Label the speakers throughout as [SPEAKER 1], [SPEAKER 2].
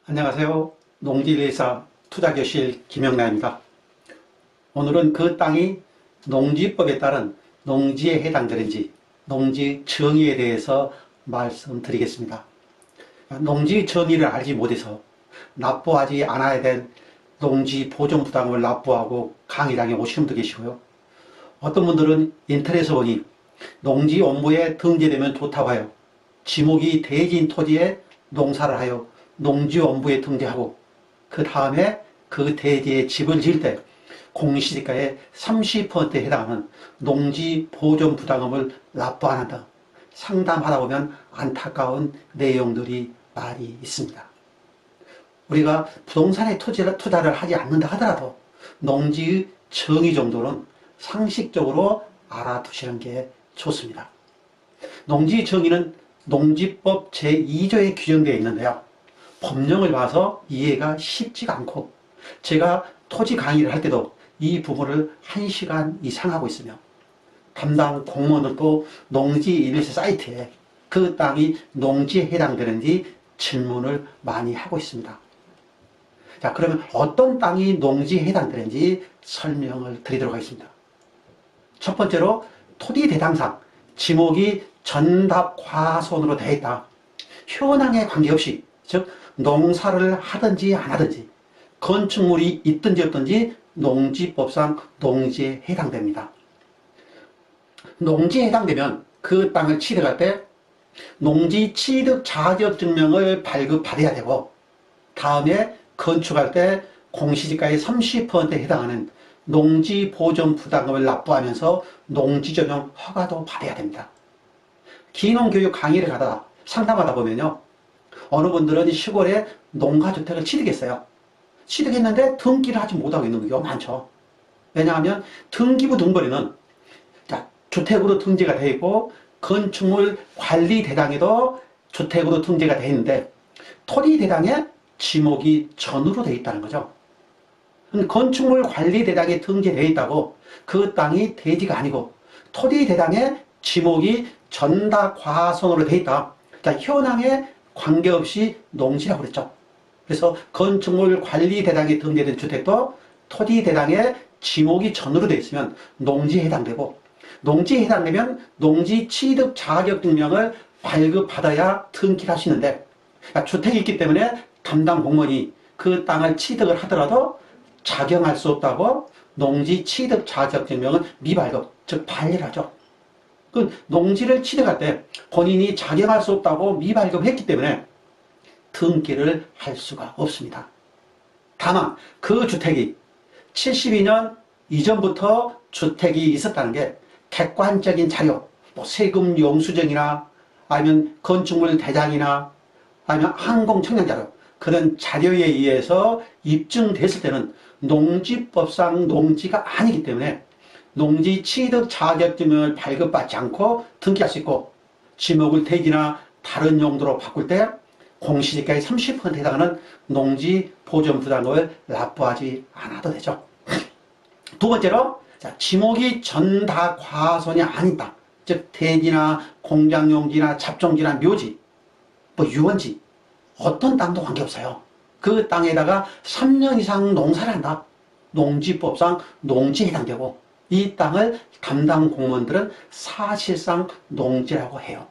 [SPEAKER 1] 안녕하세요. 농지일사 투자교실 김영란입니다. 오늘은 그 땅이 농지법에 따른 농지에 해당되는지 농지 정의에 대해서 말씀드리겠습니다. 농지 정의를 알지 못해서 납부하지 않아야 될 농지 보존 부담금을 납부하고 강의장에 오시는 분도 계시고요. 어떤 분들은 인터넷에 보니 농지 업무에 등재되면 좋다고 하여 지목이 대지인 토지에 농사를 하여 농지원부에 등재하고 그 다음에 그 대지에 집을 지을 때 공시지가의 30%에 해당하는 농지보존부담금을 납부 안 한다. 상담하다 보면 안타까운 내용들이 많이 있습니다. 우리가 부동산에 투자를 하지 않는다 하더라도 농지의 정의 정도는 상식적으로 알아두시는 게 좋습니다. 농지 정의는 농지법 제2조에 규정되어 있는데요. 법령을 봐서 이해가 쉽지가 않고 제가 토지 강의를 할 때도 이 부분을 1시간 이상 하고 있으며 담당 공무원들도 농지일세 사이트에 그 땅이 농지에 해당되는지 질문을 많이 하고 있습니다. 자, 그러면 어떤 땅이 농지에 해당되는지 설명을 드리도록 하겠습니다. 첫 번째로 토지 대상상 지목이 전답 과손으로 되어 있다. 현황에 관계없이 즉 농사를 하든지 안 하든지 건축물이 있든지 없든지 농지법상 농지에 해당됩니다. 농지에 해당되면 그 땅을 취득할 때 농지 취득 자격증명을 발급받아야 되고 다음에 건축할 때 공시지가의 30%에 해당하는 농지보존부담금을 납부하면서 농지전용 허가도 받아야 됩니다. 기농교육 강의를 가다 상담하다 보면요, 어느 분들은 시골에 농가주택을 취득했어요. 취득했는데 등기를 하지 못하고 있는 경우가 많죠. 왜냐하면 등기부 등본에는 주택으로 등재가 되어 있고 건축물 관리 대상에도 주택으로 등재가 되어 있는데 토지 대상에 지목이 전으로 되어 있다는 거죠. 건축물 관리 대상에 등재되어 있다고 그 땅이 대지가 아니고 토지 대상에 지목이 전다 과손으로 되어 있다. 그러니까 현황에 관계없이 농지라고 그랬죠. 그래서 건축물 관리 대상에 등재된 주택도 토지 대상에 지목이 전으로 되어 있으면 농지에 해당되고 농지에 해당되면 농지 취득 자격증명을 발급받아야 등기를 할 수 있는데 그러니까 주택이 있기 때문에 담당 공무원이 그 땅을 취득을 하더라도 작용할 수 없다고 농지 취득 자격증명은 미발급, 즉 반려하죠. 그 농지를 취득할 때 본인이 작용할 수 없다고 미발급했기 때문에 등기를 할 수가 없습니다. 다만 그 주택이 72년 이전부터 주택이 있었다는 게 객관적인 자료, 세금 영수증이나 아니면 건축물 대장이나 아니면 항공청량자료 그런 자료에 의해서 입증됐을 때는 농지법상 농지가 아니기 때문에 농지 취득 자격증명을 발급받지 않고 등기할 수 있고 지목을 대지나 다른 용도로 바꿀 때 공시지가의 30%에 해당하는 농지 보존 부담금을 납부하지 않아도 되죠. 두 번째로 지목이 전다 과손이 아니다. 즉 대지나 공장용지나 잡종지나 묘지, 유원지 어떤 땅도 관계없어요. 그 땅에다가 3년 이상 농사를 한다. 농지법상 농지에 해당되고 이 땅을 담당 공무원들은 사실상 농지라고 해요.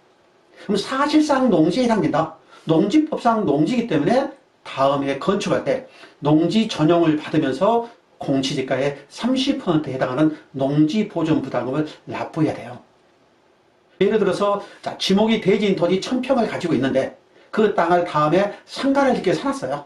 [SPEAKER 1] 그럼 사실상 농지에 해당된다. 농지법상 농지이기 때문에 다음에 건축할 때 농지 전용을 받으면서 공시지가의 30%에 해당하는 농지보존부담금을 납부해야 돼요. 예를 들어서 지목이 대지인 토지 1000평을 가지고 있는데 그 땅을 다음에 상가를 짓게 사놨어요.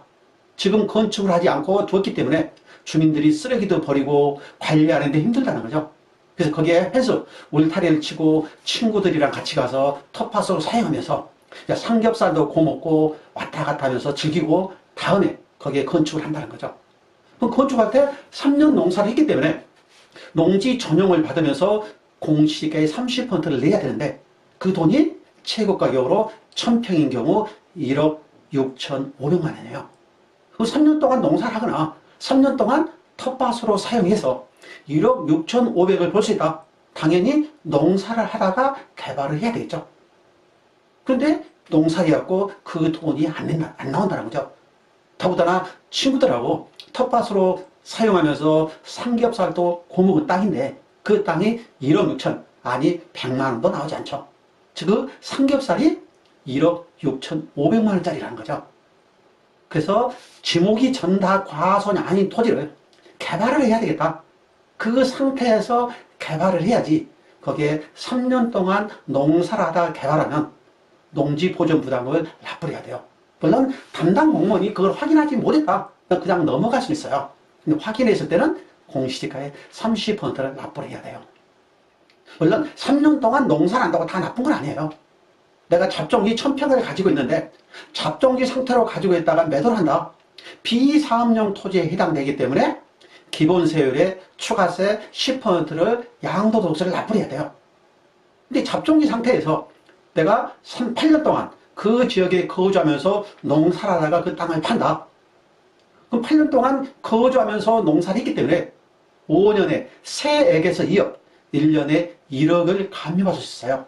[SPEAKER 1] 지금 건축을 하지 않고 두었기 때문에 주민들이 쓰레기도 버리고 관리하는데 힘들다는 거죠. 그래서 거기에 해서 울타리를 치고 친구들이랑 같이 가서 텃밭으로 사용하면서 삼겹살도 구워먹고 왔다 갔다 하면서 즐기고 다음에 거기에 건축을 한다는 거죠. 그럼 건축할 때 3년 농사를 했기 때문에 농지 전용을 받으면서 공시지가의 30%를 내야 되는데 그 돈이 최고 가격으로 1000평인 경우 1억 6,500만 원이에요. 그 3년 동안 농사를 하거나 3년 동안 텃밭으로 사용해서 1억 6,500을 벌 수 있다. 당연히 농사를 하다가 개발을 해야 되겠죠. 그런데 농사해갖고 그 돈이 안 나온다는 거죠. 더군다나 친구들하고 텃밭으로 사용하면서 삼겹살도 고먹은 땅인데 그 땅이 1억 6천, 아니 100만 원도 나오지 않죠. 즉 그 삼겹살이 1억 6천5백만 원짜리라는 거죠. 그래서 지목이 전다 과손이 아닌 토지를 개발을 해야 되겠다. 그 상태에서 개발을 해야지. 거기에 3년 동안 농사를 하다 개발하면 농지보전부담금을 납부해야 돼요. 물론 담당 공무원이 그걸 확인하지 못했다. 그냥 넘어갈 수 있어요. 근데 확인했을 때는 공시지가의 30%를 납부를 해야 돼요. 물론 3년 동안 농사를 한다고 다 나쁜 건 아니에요. 내가 잡종지 1000평을 가지고 있는데 잡종지 상태로 가지고 있다가 매도를 한다. 비사업용 토지에 해당되기 때문에 기본세율의 추가세 10%를 양도소득세를 납부해야 돼요. 근데 잡종지 상태에서 내가 8년 동안 그 지역에 거주하면서 농사를 하다가 그 땅을 판다. 그럼 8년 동안 거주하면서 농사를 했기 때문에 5년에 세액에서 2억, 1년에 1억을 감면받을 수 있어요.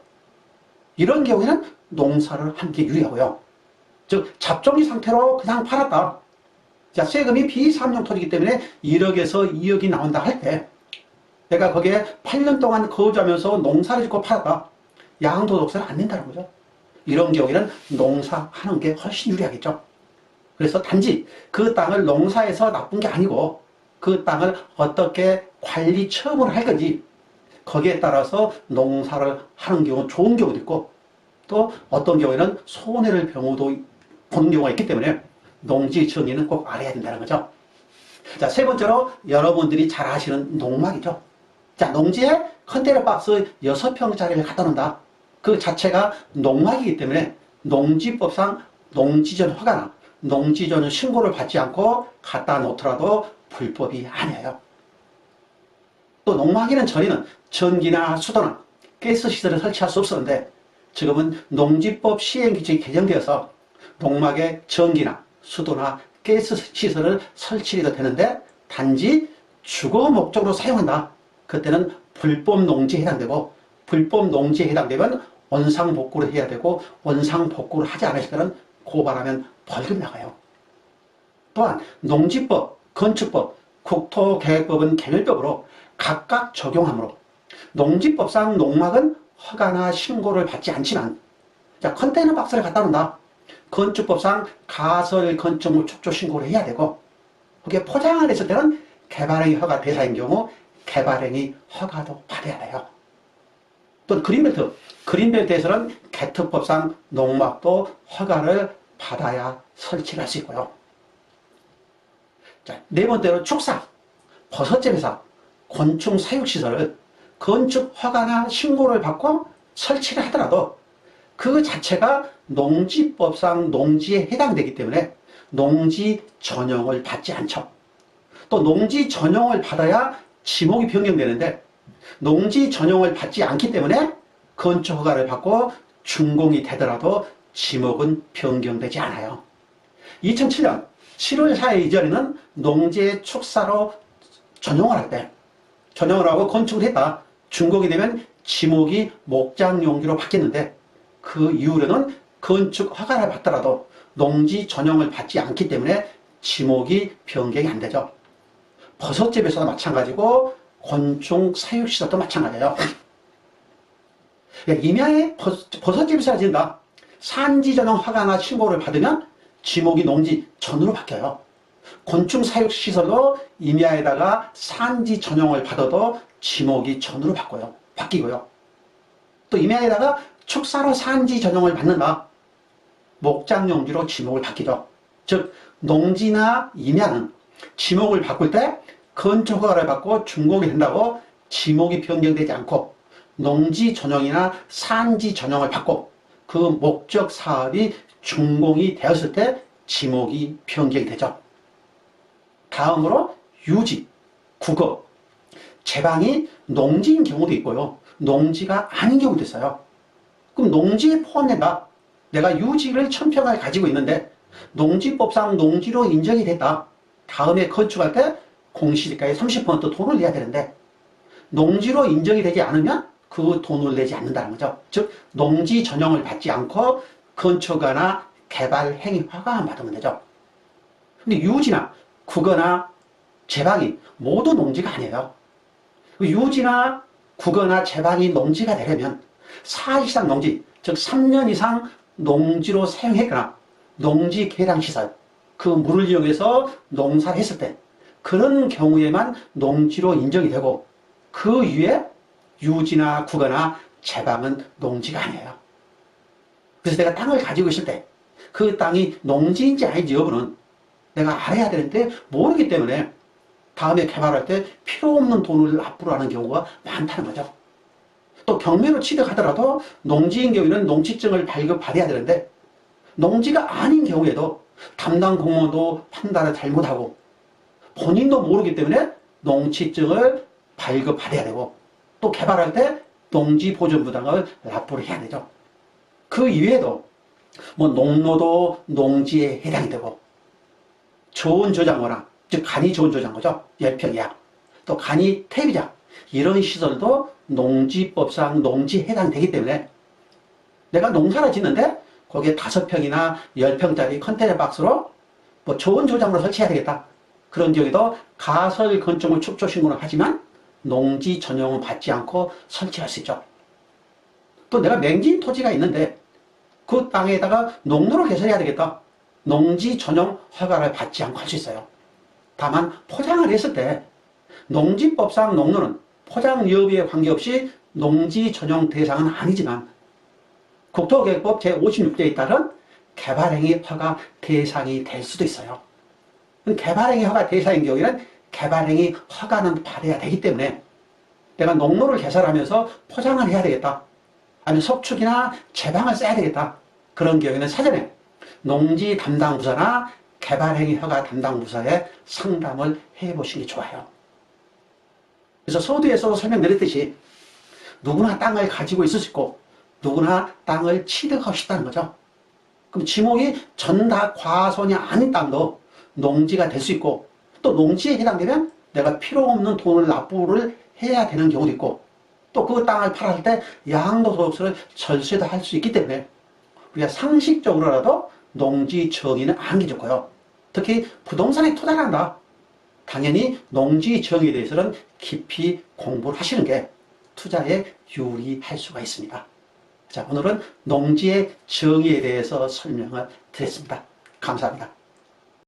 [SPEAKER 1] 이런 경우에는 농사를 한 게 유리하고요. 즉 잡종지 상태로 그냥 팔았다. 자, 세금이 비사업용 토지이기 때문에 1억에서 2억이 나온다 할 때 내가 거기에 8년 동안 거주하면서 농사를 짓고 팔았다. 양도소득세를 안 낸다는 거죠. 이런 경우에는 농사하는 게 훨씬 유리하겠죠. 그래서 단지 그 땅을 농사해서 나쁜 게 아니고 그 땅을 어떻게 관리 처분을 할 건지 거기에 따라서 농사를 하는 경우 좋은 경우도 있고 또 어떤 경우에는 손해를 보는 경우가 있기 때문에 농지 정의는 꼭 알아야 된다는 거죠. 자, 세 번째로 여러분들이 잘 아시는 농막이죠. 자, 농지에 컨테이너 박스 6평짜리를 갖다 놓는다. 그 자체가 농막이기 때문에 농지법상 농지전 허가나 농지전 신고를 받지 않고 갖다 놓더라도 불법이 아니에요. 또 농막에는 전에는 전기나 수도나 가스 시설을 설치할 수 없었는데 지금은 농지법 시행규칙이 개정되어서 농막에 전기나 수도나 가스 시설을 설치해도 되는데 단지 주거 목적으로 사용한다. 그때는 불법 농지에 해당되고 불법 농지에 해당되면 원상복구를 해야 되고 원상복구를 하지 않으실 때는 고발하면 벌금 나가요. 또한 농지법, 건축법, 국토계획법은 개별법으로 각각 적용하므로 농지법상 농막은 허가나 신고를 받지 않지만 자, 컨테이너 박스를 갖다 놓는다. 건축법상 가설 건축물 축조 신고를 해야 되고 그게 포장을 했을 때는 개발행위 허가 대상인 경우 개발행위 허가도 받아야 돼요. 또 그린벨트에서는 개특법상 농막도 허가를 받아야 설치를 할 수 있고요. 자, 네 번째로 축사, 버섯재배사, 곤충 사육시설을 건축 허가나 신고를 받고 설치를 하더라도 그 자체가 농지법상 농지에 해당되기 때문에 농지 전용을 받지 않죠. 또 농지 전용을 받아야 지목이 변경되는데 농지 전용을 받지 않기 때문에 건축 허가를 받고 준공이 되더라도 지목은 변경되지 않아요. 2007년 7월 4일 이전에는 농지의 축사로 전용을 할 때 전용을 하고 건축을 했다. 준공이 되면 지목이 목장 용지로 바뀌었는데 그 이후로는 건축 허가를 받더라도 농지 전용을 받지 않기 때문에 지목이 변경이 안 되죠. 버섯재배사도 마찬가지고 곤충 사육시설도 마찬가지예요. 임야에 버섯재배사가 진다. 산지 전용 허가나 신고를 받으면 지목이 농지 전으로 바뀌어요. 곤충 사육시설도 임야에다가 산지 전용을 받아도 지목이 전으로 바뀌고요. 또 임야에다가 축사로 산지 전용을 받는다. 목장용지로 지목을 바뀌죠. 즉 농지나 임야는 지목을 바꿀 때 건축 허가를 받고 준공이 된다고 지목이 변경되지 않고 농지 전용이나 산지 전용을 받고 그 목적 사업이 준공이 되었을 때 지목이 변경이 되죠. 다음으로 유지, 국업, 제방이 농지인 경우도 있고요. 농지가 아닌 경우도 있어요. 그럼 농지에 포함된다. 내가 유지를 1000평을 가지고 있는데 농지법상 농지로 인정이 됐다. 다음에 건축할 때 공시지가의 30% 돈을 내야 되는데 농지로 인정이 되지 않으면 그 돈을 내지 않는다는 거죠. 즉 농지 전용을 받지 않고 건축허가나 개발 행위 허가만 받으면 되죠. 근데 유지나 국어나 제방이 모두 농지가 아니에요. 유지나 국어나 제방이 농지가 되려면 사실상 농지, 즉 3년 이상 농지로 사용했거나 농지 개량시설, 그 물을 이용해서 농사를 했을 때 그런 경우에만 농지로 인정이 되고, 그 위에 유지나 국어나 제방은 농지가 아니에요. 그래서 내가 땅을 가지고 있을 때 그 땅이 농지인지 아닌지 여부는 내가 알아야 되는데 모르기 때문에 다음에 개발할 때 필요 없는 돈을 납부를 하는 경우가 많다는 거죠. 또 경매로 취득하더라도 농지인 경우에는 농지증을 발급받아야 되는데, 농지가 아닌 경우에도 담당 공무원도 판단을 잘못하고 본인도 모르기 때문에 농지증을 발급받아야 되고, 또 개발할 때 농지보존부담을 납부를 해야 되죠. 그 이외에도 뭐 농로도 농지에 해당이 되고, 좋은 저장고나, 즉 간이 좋은 저장고죠. 열평이야. 또 간이 태비자, 이런 시설도 농지법상 농지에 해당되기 때문에 내가 농사를 짓는데 거기에 5평이나 10평짜리 컨테이너 박스로 뭐 좋은 저장고를 설치해야 되겠다. 그런 경우에도 가설 건축물 축조 신고는 하지만 농지 전용은 받지 않고 설치할 수 있죠. 또 내가 맹지인 토지가 있는데 그 땅에다가 농로를 개설해야 되겠다. 농지 전용 허가를 받지 않고 할 수 있어요. 다만 포장을 했을 때 농지법상 농로는 포장 여부에 관계없이 농지 전용 대상은 아니지만 국토계획법 제56조에 따른 개발행위 허가 대상이 될 수도 있어요. 개발행위 허가 대상인 경우에는 개발행위 허가는 받아야 되기 때문에 내가 농로를 개설하면서 포장을 해야 되겠다, 아니면 석축이나 제방을 써야 되겠다, 그런 경우에는 사전에 농지 담당 부서나 개발행위 허가 담당 부서에 상담을 해보시는 게 좋아요. 그래서 서두에서 설명드렸듯이 누구나 땅을 가지고 있을 수 있고 누구나 땅을 취득하고 싶다는 거죠. 그럼 지목이 전다 과손이 아닌 땅도 농지가 될 수 있고, 또 농지에 해당되면 내가 필요 없는 돈을 납부를 해야 되는 경우도 있고, 또 그 땅을 팔았을 때 양도소득세를 절세도 할 수 있기 때문에 우리가 상식적으로라도 농지 정의는 하는 게 좋고요. 특히 부동산에 투자를 한다, 당연히 농지 정의에 대해서는 깊이 공부를 하시는 게 투자에 유리할 수가 있습니다. 자, 오늘은 농지의 정의에 대해서 설명을 드렸습니다. 감사합니다.